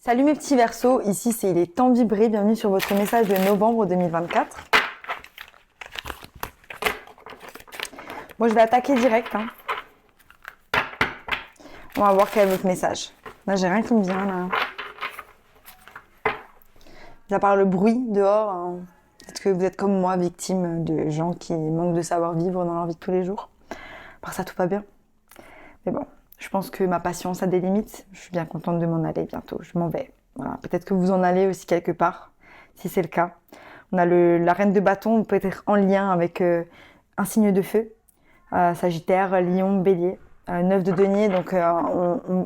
Salut mes petits Verseaux, ici c'est Il est temps de vibrer, bienvenue sur votre message de novembre 2024. Moi je vais attaquer direct. On va voir quel est votre message. Là j'ai rien qui me vient là. À part le bruit dehors, peut-être que vous êtes comme moi, victime de gens qui manquent de savoir vivre dans leur vie de tous les jours. À part ça tout va bien. Mais bon, je pense que ma patience a des limites. Je suis bien contente de m'en aller bientôt. Je m'en vais. Voilà. Peut-être que vous en allez aussi quelque part, si c'est le cas. On a la reine de bâton, peut être en lien avec un signe de feu. Sagittaire, Lion, Bélier. 9 de denier, donc,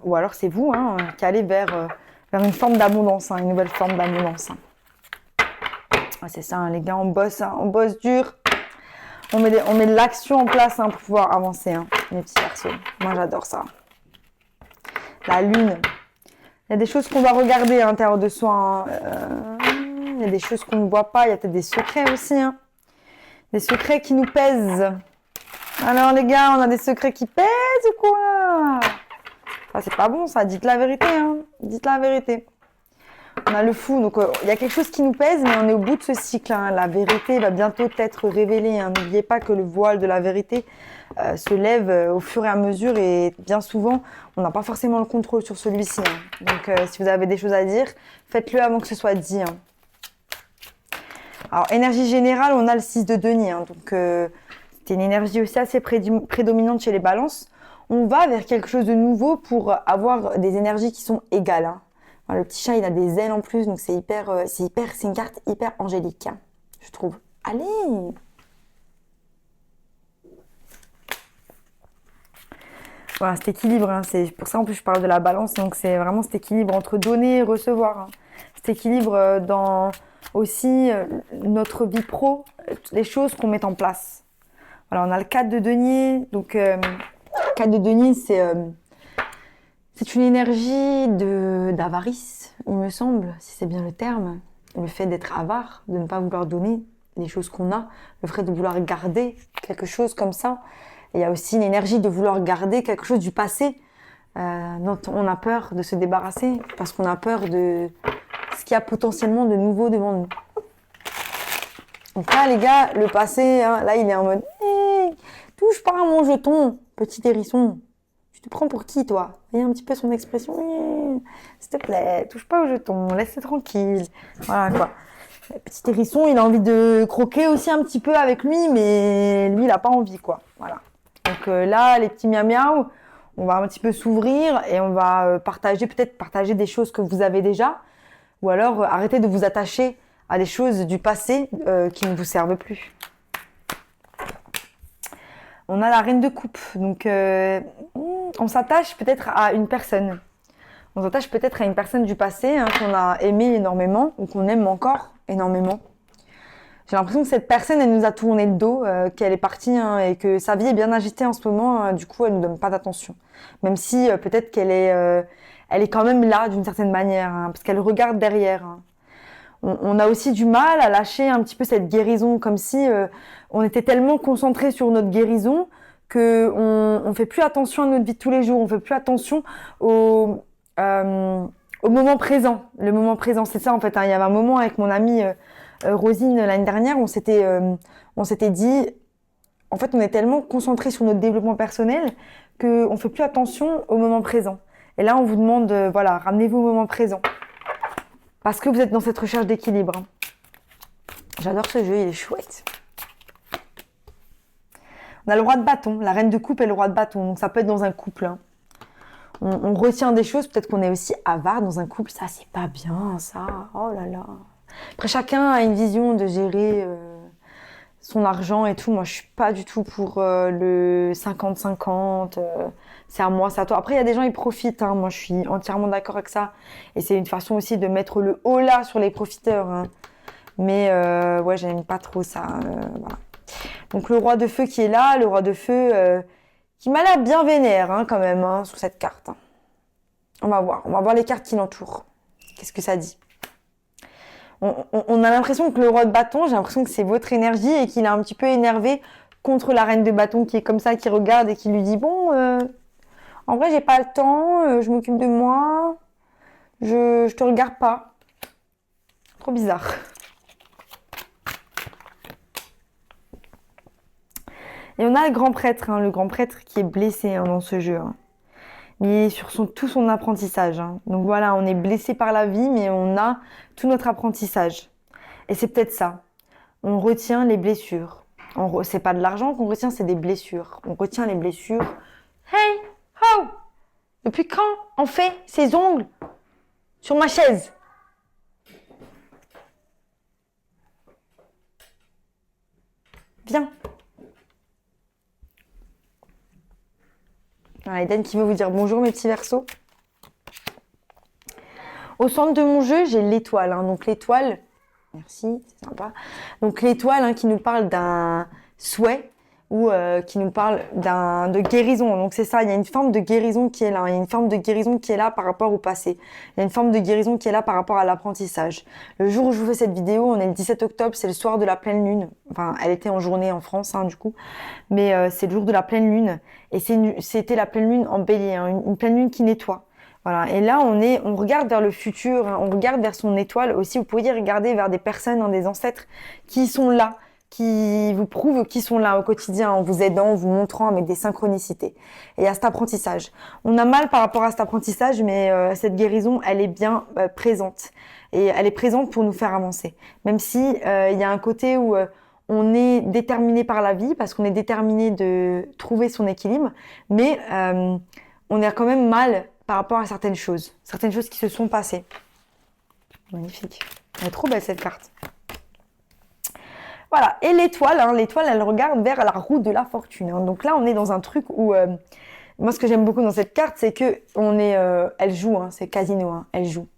ou alors c'est vous qui allez vers une forme d'abondance, une nouvelle forme d'abondance. C'est ça, les gars, on bosse dur. On met de l'action en place pour pouvoir avancer, les petits Verseaux. Moi, j'adore ça. La lune. Il y a des choses qu'on doit regarder à l'intérieur de soi. Il y a des choses qu'on ne voit pas. Il y a peut-être des secrets aussi. Des secrets qui nous pèsent. Alors, les gars, on a des secrets qui pèsent ou quoi? C'est pas bon, ça. Dites la vérité. Dites la vérité. On a le fou, donc il y a quelque chose qui nous pèse, mais on est au bout de ce cycle. La vérité va bientôt être révélée. N'oubliez pas que le voile de la vérité se lève au fur et à mesure, et bien souvent, on n'a pas forcément le contrôle sur celui-ci. Donc, si vous avez des choses à dire, faites-le avant que ce soit dit. Alors, énergie générale, on a le 6 de denier. Donc, c'est une énergie aussi assez prédominante chez les balances. On va vers quelque chose de nouveau pour avoir des énergies qui sont égales. Le petit chat, il a des ailes en plus, donc c'est une carte hyper angélique, je trouve. Allez! Voilà, cet équilibre, c'est pour ça en plus je parle de la balance, donc c'est vraiment cet équilibre entre donner et recevoir. Cet équilibre dans aussi notre vie pro, les choses qu'on met en place. Voilà, on a le 4 de denier, donc 4 de denier, c'est une énergie d'avarice, il me semble, si c'est bien le terme. Le fait d'être avare, de ne pas vouloir donner les choses qu'on a, le fait de vouloir garder quelque chose comme ça. Et il y a aussi une énergie de vouloir garder quelque chose du passé dont on a peur de se débarrasser parce qu'on a peur de ce qu'il y a potentiellement de nouveau devant nous. Donc là, les gars, le passé, là, il est en mode hey, touche pas à mon jeton, petit hérisson. Tu te prends pour qui, toi? Voyez un petit peu son expression. S'il te plaît, touche pas au jeton, laisse-le tranquille. Voilà, quoi. Le petit hérisson, il a envie de croquer aussi un petit peu avec lui, mais lui, il a pas envie, quoi. Voilà. Donc là, les petits miaou, on va un petit peu s'ouvrir et on va peut-être partager des choses que vous avez déjà, ou alors arrêter de vous attacher à des choses du passé qui ne vous servent plus. On a la reine de coupe, donc on s'attache peut-être à une personne. On s'attache peut-être à une personne du passé qu'on a aimé énormément ou qu'on aime encore énormément. J'ai l'impression que cette personne, elle nous a tourné le dos, qu'elle est partie et que sa vie est bien agitée en ce moment. Du coup, elle ne nous donne pas d'attention. Même si peut-être qu'elle est quand même là d'une certaine manière, parce qu'elle regarde derrière. On a aussi du mal à lâcher un petit peu cette guérison, comme si on était tellement concentré sur notre guérison qu'on fait plus attention à notre vie de tous les jours, on fait plus attention au moment présent. Le moment présent, c'est ça en fait. Il y avait un moment avec mon amie Rosine l'année dernière, on s'était dit, en fait, on est tellement concentré sur notre développement personnel qu'on fait plus attention au moment présent. Et là, on vous demande, voilà, ramenez-vous au moment présent. Parce que vous êtes dans cette recherche d'équilibre. J'adore ce jeu, il est chouette. On a le roi de bâton, la reine de coupe et le roi de bâton. Donc ça peut être dans un couple. On retient des choses, peut-être qu'on est aussi avare dans un couple. Ça, c'est pas bien, ça. Oh là là. Après, chacun a une vision de gérer son argent et tout. Moi, je suis pas du tout pour le 50-50. C'est à moi, c'est à toi. Après, il y a des gens, ils profitent. Moi, je suis entièrement d'accord avec ça. Et c'est une façon aussi de mettre le haut là sur les profiteurs. Mais ouais, j'aime pas trop ça. Voilà. Donc, le roi de feu qui est là, le roi de feu qui m'a l'air bien vénère quand même sur cette carte. On va voir les cartes qui l'entourent. Qu'est-ce que ça dit? On a l'impression que le roi de bâton, j'ai l'impression que c'est votre énergie et qu'il est un petit peu énervé contre la reine de bâton qui est comme ça, qui regarde et qui lui dit « Bon, en vrai, j'ai pas le temps, je m'occupe de moi, Je te regarde pas. Trop bizarre. Et on a le grand prêtre, hein, le grand prêtre qui est blessé dans ce jeu. Hein. Mais sur tout son apprentissage. Hein. Donc voilà, on est blessé par la vie, mais on a tout notre apprentissage. Et c'est peut-être ça. On retient les blessures. C'est pas de l'argent qu'on retient, c'est des blessures. On retient les blessures. Hey, oh! Depuis quand on fait ses ongles sur ma chaise? Viens. Ah, Eden qui veut vous dire bonjour mes petits versos. Au centre de mon jeu, j'ai l'étoile. Hein. Donc l'étoile, merci, c'est sympa. Donc l'étoile qui nous parle d'un souhait ou qui nous parle de guérison. Donc c'est ça, il y a une forme de guérison qui est là. Il y a une forme de guérison qui est là par rapport au passé. Il y a une forme de guérison qui est là par rapport à l'apprentissage. Le jour où je vous fais cette vidéo, on est le 17 octobre, c'est le soir de la pleine lune. Enfin, elle était en journée en France, du coup. Mais c'est le jour de la pleine lune. Et c'était la pleine lune en bélier, une pleine lune qui nettoie. Voilà. Et là, on regarde vers le futur, on regarde vers son étoile aussi. Vous pourriez regarder vers des personnes, des ancêtres qui sont là, qui vous prouvent qu'ils sont là au quotidien, en vous aidant, en vous montrant avec des synchronicités. Et à cet apprentissage. On a mal par rapport à cet apprentissage, mais cette guérison, elle est bien présente. Et elle est présente pour nous faire avancer. Même si il y a un côté où on est déterminé par la vie, parce qu'on est déterminé de trouver son équilibre, mais on est quand même mal par rapport à certaines choses qui se sont passées. Magnifique. Elle est trop belle cette carte. Voilà, et l'étoile, l'étoile, elle regarde vers la roue de la fortune. Hein. Donc là, on est dans un truc où, moi, ce que j'aime beaucoup dans cette carte, c'est que elle joue, c'est casino, elle joue.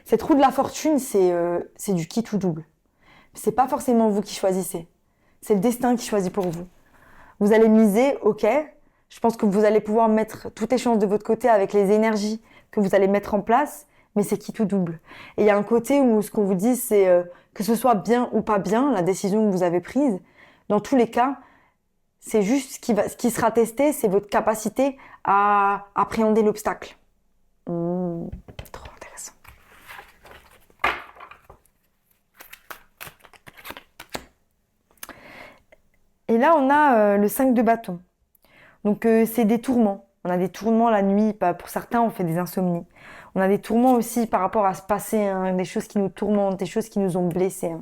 Cette roue de la fortune, c'est du qui tout double. C'est pas forcément vous qui choisissez, c'est le destin qui choisit pour vous. Vous allez miser, ok. Je pense que vous allez pouvoir mettre toutes les chances de votre côté avec les énergies que vous allez mettre en place, mais c'est qui tout double. Et il y a un côté où ce qu'on vous dit, c'est que ce soit bien ou pas bien, la décision que vous avez prise, dans tous les cas, c'est juste ce qui sera testé, c'est votre capacité à appréhender l'obstacle. Trop intéressant. Et là, on a le 5 de bâton. Donc, c'est des tourments. On a des tourments la nuit. Pour certains, on fait des insomnies. On a des tourments aussi par rapport à ce passé, des choses qui nous tourmentent, des choses qui nous ont blessés.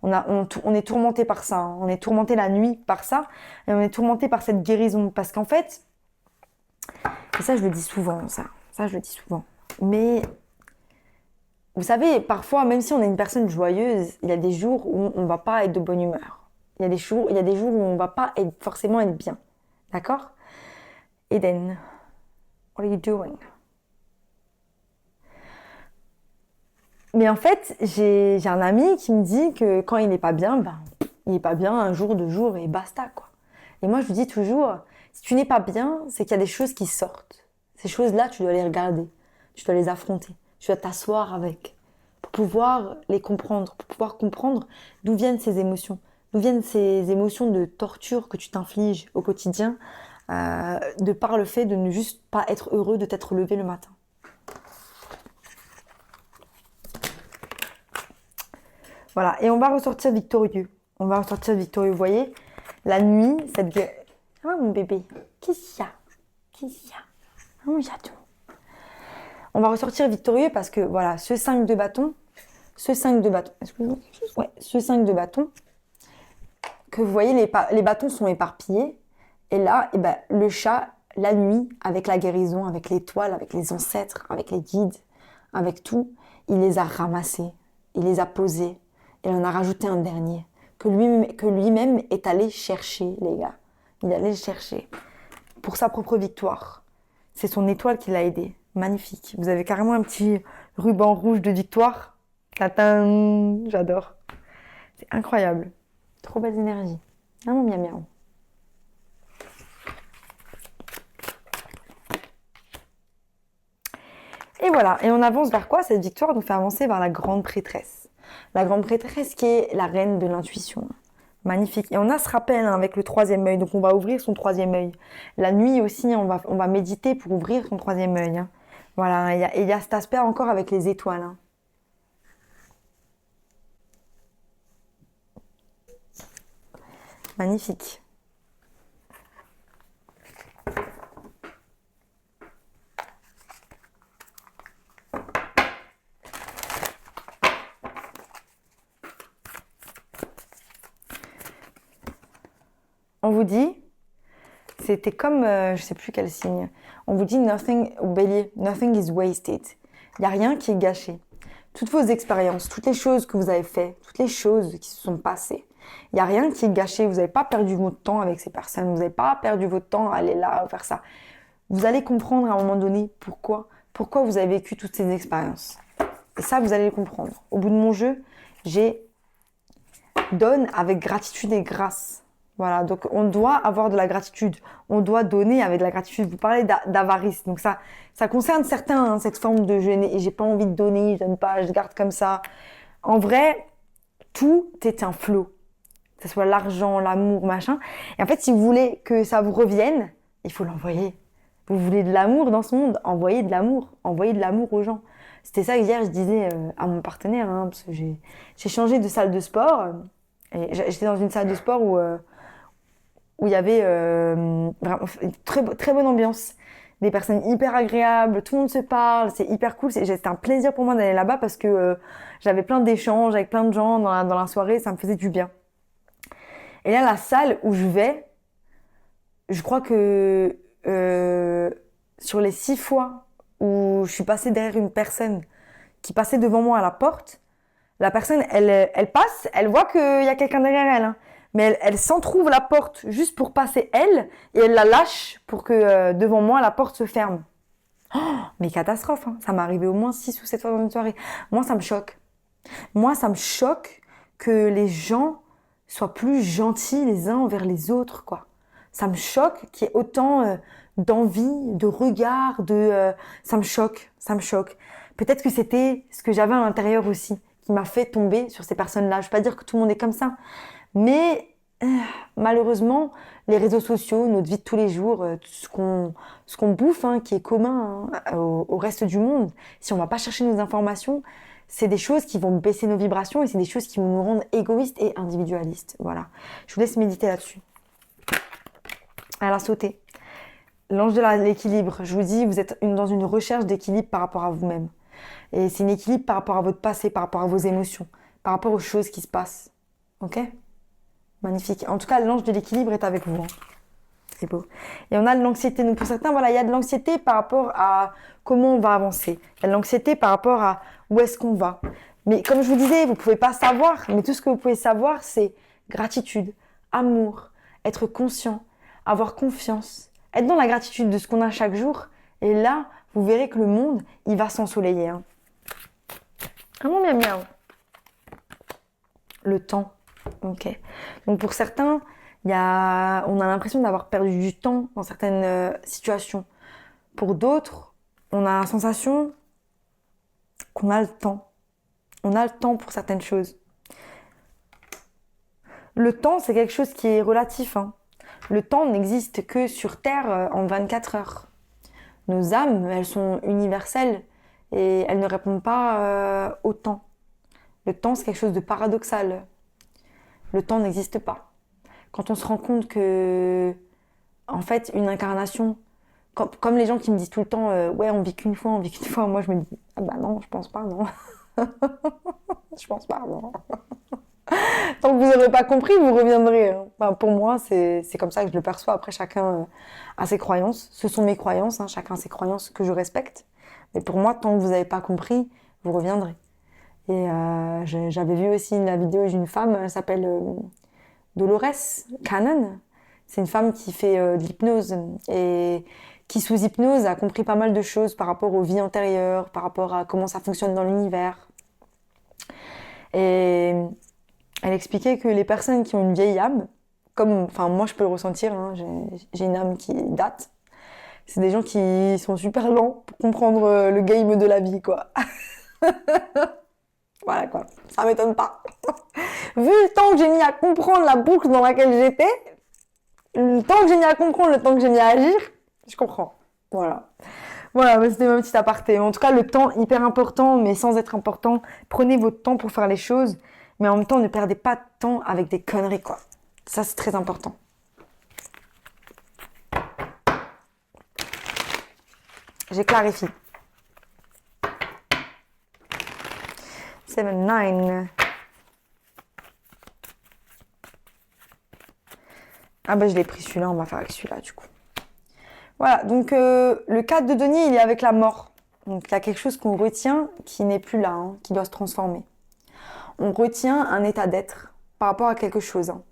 On est tourmenté par ça. On est tourmenté la nuit par ça. Et on est tourmenté par cette guérison. Parce qu'en fait, et ça, je le dis souvent, ça, je le dis souvent. Mais, vous savez, parfois, même si on est une personne joyeuse, il y a des jours où on ne va pas être de bonne humeur. Il y a des jours où on ne va pas forcément être bien. D'accord? Eden, what are you doing? Mais en fait, j'ai un ami qui me dit que quand il n'est pas bien, il n'est pas bien un jour, 2 jours et basta, quoi. Et moi, je lui dis toujours, si tu n'es pas bien, c'est qu'il y a des choses qui sortent. Ces choses-là, tu dois les regarder, tu dois les affronter, tu dois t'asseoir avec, pour pouvoir les comprendre, pour pouvoir comprendre d'où viennent ces émotions, d'où viennent ces émotions de torture que tu t'infliges au quotidien, de par le fait de ne juste pas être heureux de t'être levé le matin. Voilà, et on va ressortir victorieux. On va ressortir victorieux. Vous voyez, la nuit, cette guerre. Ah, mon bébé, qu'est-ce qu'il y a? Qu'est-ce qu'il y a? Ah, mon chaton. On va ressortir victorieux parce que, voilà, ce 5 de bâton, excusez-moi, ouais, ce 5 de bâton, que vous voyez, les bâtons sont éparpillés. Et là, le chat, la nuit, avec la guérison, avec l'étoile, avec les ancêtres, avec les guides, avec tout, il les a ramassés, il les a posés. Il en a rajouté un dernier, que lui-même est allé chercher, les gars. Il est allé le chercher pour sa propre victoire. C'est son étoile qui l'a aidé. Magnifique. Vous avez carrément un petit ruban rouge de victoire. Tatin, j'adore. C'est incroyable. Trop belles énergies. Ah, mon miam miam. Et voilà. Et on avance vers quoi? Cette victoire nous fait avancer vers la grande prêtresse. La grande prêtresse qui est la reine de l'intuition. Magnifique. Et on a ce rappel avec le 3e œil. Donc on va ouvrir son 3e œil. La nuit aussi, on va méditer pour ouvrir son 3e œil. Voilà, et il y a cet aspect encore avec les étoiles, hein. Magnifique. On vous dit, c'était comme, je sais plus quel signe, on vous dit nothing, au bélier, nothing is wasted. Il n'y a rien qui est gâché. Toutes vos expériences, toutes les choses que vous avez faites, toutes les choses qui se sont passées, il n'y a rien qui est gâché. Vous n'avez pas perdu votre temps avec ces personnes, vous n'avez pas perdu votre temps à aller là, à faire ça. Vous allez comprendre à un moment donné pourquoi vous avez vécu toutes ces expériences. Et ça, vous allez le comprendre. Au bout de mon jeu, j'ai donne avec gratitude et grâce. Voilà, donc on doit avoir de la gratitude, on doit donner avec de la gratitude. Vous parlez d'avarice, donc ça concerne certains, hein, cette forme de et j'ai pas envie de donner, je donne pas, je garde comme ça. En vrai, tout est un flot, que ce soit l'argent, l'amour, machin. Et en fait, si vous voulez que ça vous revienne, il faut l'envoyer. Vous voulez de l'amour dans ce monde, envoyez de l'amour aux gens. C'était ça que hier je disais à mon partenaire, hein, parce que j'ai changé de salle de sport. Et j'étais dans une salle de sport où il y avait vraiment une très bonne ambiance. Des personnes hyper agréables, tout le monde se parle, c'est hyper cool. C'était un plaisir pour moi d'aller là-bas parce que j'avais plein d'échanges avec plein de gens dans la soirée, ça me faisait du bien. Et là, la salle où je vais, je crois que sur les 6 fois où je suis passée derrière une personne qui passait devant moi à la porte, la personne, elle passe, elle voit qu'il y a quelqu'un derrière elle, hein. Mais elle s'entrouvre la porte juste pour passer elle, et elle la lâche pour que devant moi, la porte se ferme. Oh, mais catastrophe, hein. Ça m'est arrivé au moins 6 ou 7 fois dans une soirée. Moi, ça me choque. Moi, ça me choque que les gens soient plus gentils les uns envers les autres, quoi. Ça me choque qu'il y ait autant d'envie, de regard, ça me choque, ça me choque. Peut-être que c'était ce que j'avais à l'intérieur aussi, qui m'a fait tomber sur ces personnes-là. Je ne veux pas dire que tout le monde est comme ça, mais malheureusement, les réseaux sociaux, notre vie de tous les jours, ce qu'on bouffe, hein, qui est commun, hein, au reste du monde, si on ne va pas chercher nos informations, c'est des choses qui vont baisser nos vibrations et c'est des choses qui vont nous rendre égoïstes et individualistes. Voilà. Je vous laisse méditer là-dessus. Elle a sauté. L'ange de l'équilibre, je vous dis, vous êtes dans une recherche d'équilibre par rapport à vous-même. Et c'est un équilibre par rapport à votre passé, par rapport à vos émotions, par rapport aux choses qui se passent. Ok ? Magnifique. En tout cas, l'ange de l'équilibre est avec vous, hein. C'est beau. Et on a de l'anxiété. Donc pour certains, voilà, il y a de l'anxiété par rapport à comment on va avancer. Il y a de l'anxiété par rapport à où est-ce qu'on va. Mais comme je vous disais, vous ne pouvez pas savoir. Mais tout ce que vous pouvez savoir, c'est gratitude, amour, être conscient, avoir confiance, être dans la gratitude de ce qu'on a chaque jour. Et là, vous verrez que le monde, il va s'ensoleiller, hein. Vraiment bien, bien. Le temps. Ok. Donc pour certains, on a l'impression d'avoir perdu du temps dans certaines situations. Pour d'autres, on a la sensation qu'on a le temps. On a le temps pour certaines choses. Le temps, c'est quelque chose qui est relatif, hein. Le temps n'existe que sur Terre en 24 heures. Nos âmes, elles sont universelles et elles ne répondent pas au temps. Le temps, c'est quelque chose de paradoxal. Le temps n'existe pas. Quand on se rend compte que, en fait, une incarnation, comme les gens qui me disent tout le temps, ouais, on vit qu'une fois, moi je me dis, ah bah non, je pense pas, non. Je pense pas, non. Tant que vous n'aurez pas compris, vous reviendrez, hein. Enfin, pour moi, c'est comme ça que je le perçois. Après, chacun a ses croyances. Ce sont mes croyances, hein. Chacun a ses croyances que je respecte. Mais pour moi, tant que vous n'avez pas compris, vous reviendrez. Et j'avais vu aussi la vidéo d'une femme, elle s'appelle Dolores Cannon. C'est une femme qui fait de l'hypnose et qui, sous hypnose, a compris pas mal de choses par rapport aux vies antérieures, par rapport à comment ça fonctionne dans l'univers. Et elle expliquait que les personnes qui ont une vieille âme, enfin moi je peux le ressentir, hein, j'ai une âme qui date, c'est des gens qui sont super lents pour comprendre le game de la vie, quoi. Voilà, quoi, ça m'étonne pas. Vu le temps que j'ai mis à comprendre la boucle dans laquelle j'étais, le temps que j'ai mis à comprendre, le temps que j'ai mis à agir, je comprends. Voilà. Voilà, mais c'était ma petite aparté. En tout cas, le temps, hyper important, mais sans être important. Prenez votre temps pour faire les choses, mais en même temps, ne perdez pas de temps avec des conneries, quoi. Ça, c'est très important. J'ai clarifié. 7, 9. Ah bah je l'ai pris celui-là, on va faire avec celui-là du coup. Voilà, donc le 4 de denier, il est avec la mort. Donc il y a quelque chose qu'on retient qui n'est plus là, hein, qui doit se transformer. On retient un état d'être par rapport à quelque chose. Hein.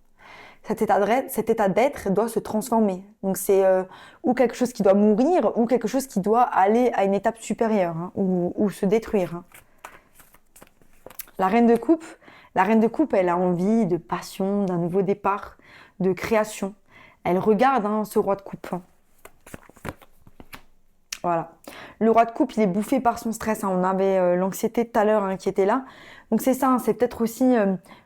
Cet état d'être doit se transformer. Donc c'est ou quelque chose qui doit mourir ou quelque chose qui doit aller à une étape supérieure hein, ou se détruire. Hein. La reine de coupe, elle a envie de passion, d'un nouveau départ, de création. Elle regarde hein, ce roi de coupe. Voilà. Le roi de coupe, il est bouffé par son stress. Hein. On avait l'anxiété tout à l'heure hein, qui était là. Donc c'est ça, hein, c'est peut-être aussi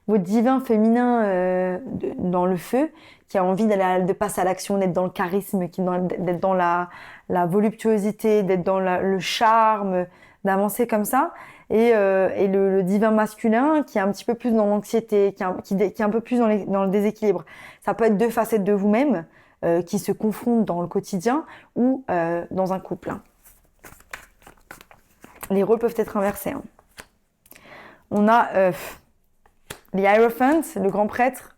votre divin féminin dans le feu qui a envie de passer à l'action, d'être dans le charisme, d'être dans la voluptuosité, d'être dans le charme, d'avancer comme ça. Et le divin masculin qui est un petit peu plus dans l'anxiété, qui est un peu plus dans le déséquilibre. Ça peut être deux facettes de vous-même qui se confrontent dans le quotidien ou dans un couple. Hein. Les rôles peuvent être inversés. Hein. On a les Hierophants, le grand prêtre,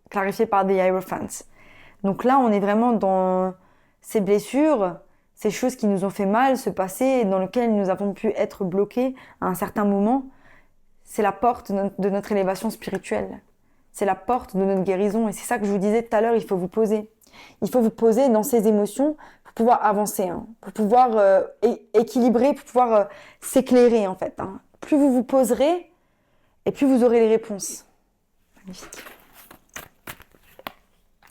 clarifié par des Hierophants. Donc là, on est vraiment dans ces blessures, ces choses qui nous ont fait mal, ce passé dans lequel nous avons pu être bloqués à un certain moment. C'est la porte de notre élévation spirituelle. C'est la porte de notre guérison. Et c'est ça que je vous disais tout à l'heure, il faut vous poser. Il faut vous poser dans ces émotions pour pouvoir avancer, hein, pour pouvoir équilibrer, pour pouvoir s'éclairer en fait. Hein. Plus vous vous poserez, et plus vous aurez les réponses. Magnifique.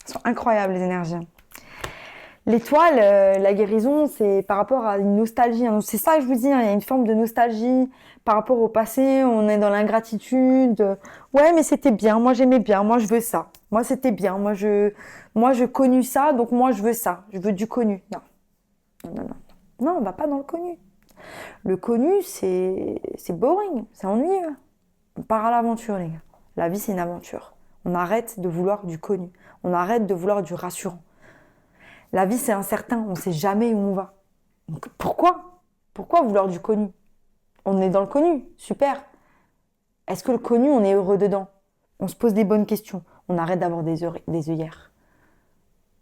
Elles sont incroyables les énergies. L'étoile, la guérison, c'est par rapport à une nostalgie. Hein. C'est ça que je vous dis, hein, il y a une forme de nostalgie par rapport au passé. On est dans l'ingratitude. Ouais, mais c'était bien. Moi, j'aimais bien. Moi, je veux ça. Moi, c'était bien. Moi, je connu ça, donc moi, je veux ça. Je veux du connu. Non. Non, non, non. Non, on va pas dans le connu. Le connu, c'est boring. C'est ennuyeux. On part à l'aventure, les gars. La vie, c'est une aventure. On arrête de vouloir du connu. On arrête de vouloir du rassurant. La vie, c'est incertain. On ne sait jamais où on va. Donc, pourquoi vouloir du connu? On est dans le connu. Super. Est-ce que le connu, on est heureux dedans? On se pose des bonnes questions. On arrête d'avoir des œillères.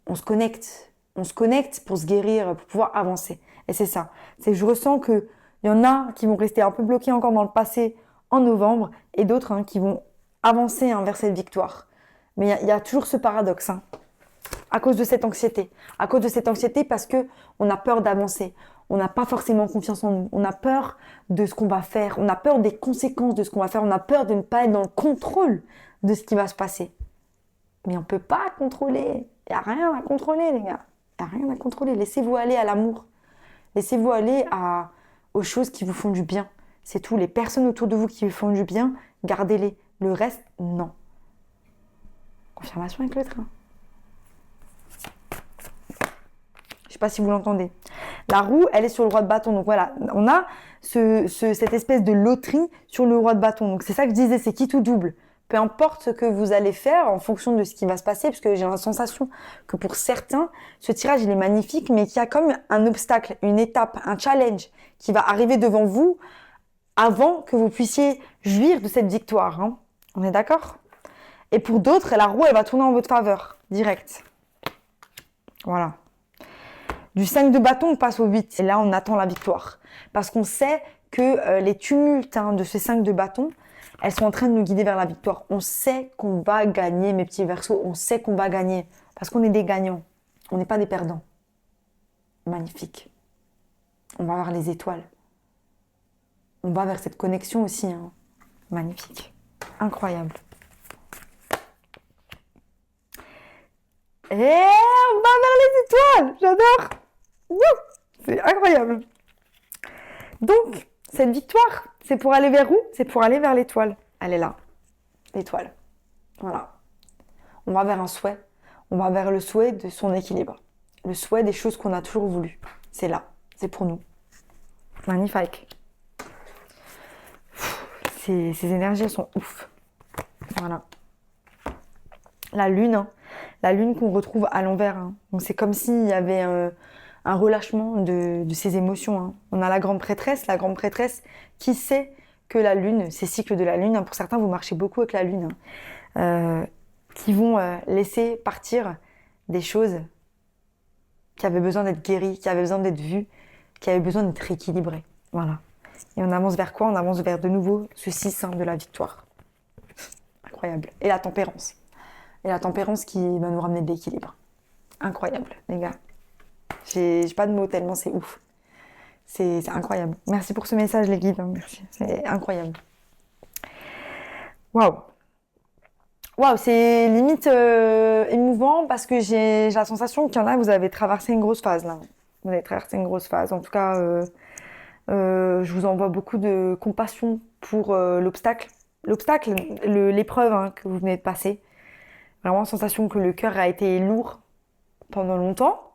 On se connecte. On se connecte pour se guérir, pour pouvoir avancer. Et c'est ça. C'est que je ressens qu'il y en a qui vont rester un peu bloqués encore dans le passé en novembre et d'autres hein, qui vont avancer hein, vers cette victoire. Mais il y a toujours ce paradoxe. Hein, à cause de cette anxiété. À cause de cette anxiété parce qu'on a peur d'avancer. On n'a pas forcément confiance en nous. On a peur de ce qu'on va faire. On a peur des conséquences de ce qu'on va faire. On a peur de ne pas être dans le contrôle de ce qui va se passer. Mais on ne peut pas contrôler. Il n'y a rien à contrôler, les gars. Il n'y a rien à contrôler. Laissez-vous aller à l'amour. Laissez-vous aller aux choses qui vous font du bien. C'est tout. Les personnes autour de vous qui vous font du bien, gardez-les. Le reste, non. Confirmation avec le train. Je ne sais pas si vous l'entendez. La roue, elle est sur le roi de bâton. Donc voilà, on a cette espèce de loterie sur le roi de bâton. Donc c'est ça que je disais, c'est qui ou double. Peu importe ce que vous allez faire en fonction de ce qui va se passer, parce que j'ai la sensation que pour certains, ce tirage, il est magnifique, mais qu'il y a comme un obstacle, une étape, un challenge qui va arriver devant vous avant que vous puissiez jouir de cette victoire. Hein. On est d'accord? Et pour d'autres, la roue, elle va tourner en votre faveur, direct. Voilà. Du 5 de bâton, on passe au 8. Et là, on attend la victoire. Parce qu'on sait que les tumultes hein, de ces 5 de bâton, elles sont en train de nous guider vers la victoire. On sait qu'on va gagner, mes petits versos. On sait qu'on va gagner. Parce qu'on est des gagnants. On n'est pas des perdants. Magnifique. On va vers les étoiles. On va vers cette connexion aussi. Hein. Magnifique. Incroyable. Et on va vers les étoiles. J'adore. Wouh, c'est incroyable. Donc, cette victoire, c'est pour aller vers où? C'est pour aller vers l'étoile. Elle est là. L'étoile. Voilà. On va vers un souhait. On va vers le souhait de son équilibre. Le souhait des choses qu'on a toujours voulu. C'est là. C'est pour nous. Magnifique. Ces énergies, elles sont ouf. Voilà. La lune, hein. La lune qu'on retrouve à l'envers, hein. Donc c'est comme s'il y avait un relâchement de ses émotions, hein. On a la grande prêtresse qui sait que la lune, ces cycles de la lune, hein, pour certains vous marchez beaucoup avec la lune, hein, qui vont laisser partir des choses qui avaient besoin d'être guéries, qui avaient besoin d'être vues, qui avaient besoin d'être rééquilibrées. Voilà. Et on avance vers quoi? On avance vers de nouveau ce 6 de la victoire. Incroyable. Et la tempérance. Et la tempérance qui va nous ramener de l'équilibre. Incroyable, les gars. J'ai pas de mots tellement c'est ouf. C'est incroyable. Merci pour ce message, les guides. Merci. C'est incroyable. Waouh. Waouh, c'est limite émouvant parce que j'ai la sensation qu'il y en a, vous avez traversé une grosse phase là. Vous avez traversé une grosse phase. En tout cas, je vous envoie beaucoup de compassion pour l'obstacle. L'obstacle, l'épreuve hein, que vous venez de passer. Vraiment, sensation que le cœur a été lourd pendant longtemps.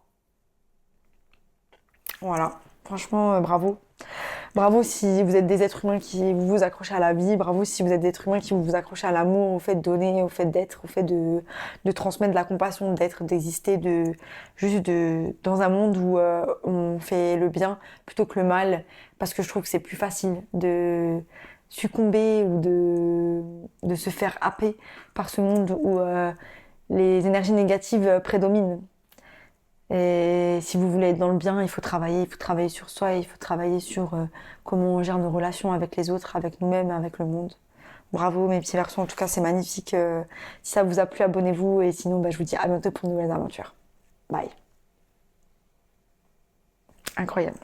Voilà, franchement, bravo. Bravo si vous êtes des êtres humains qui vous accrochez à la vie. Bravo si vous êtes des êtres humains qui vous accrochez à l'amour, au fait de donner, au fait d'être, au fait de transmettre de la compassion, d'être, d'exister, dans un monde où on fait le bien plutôt que le mal. Parce que je trouve que c'est plus facile de succomber ou de se faire happer par ce monde où les énergies négatives prédominent. Et si vous voulez être dans le bien, il faut travailler sur soi, il faut travailler sur comment on gère nos relations avec les autres, avec nous-mêmes, avec le monde. Bravo mes petits garçons, en tout cas c'est magnifique. Si ça vous a plu, abonnez-vous et sinon je vous dis à bientôt pour de nouvelles aventures. Bye. Incroyable.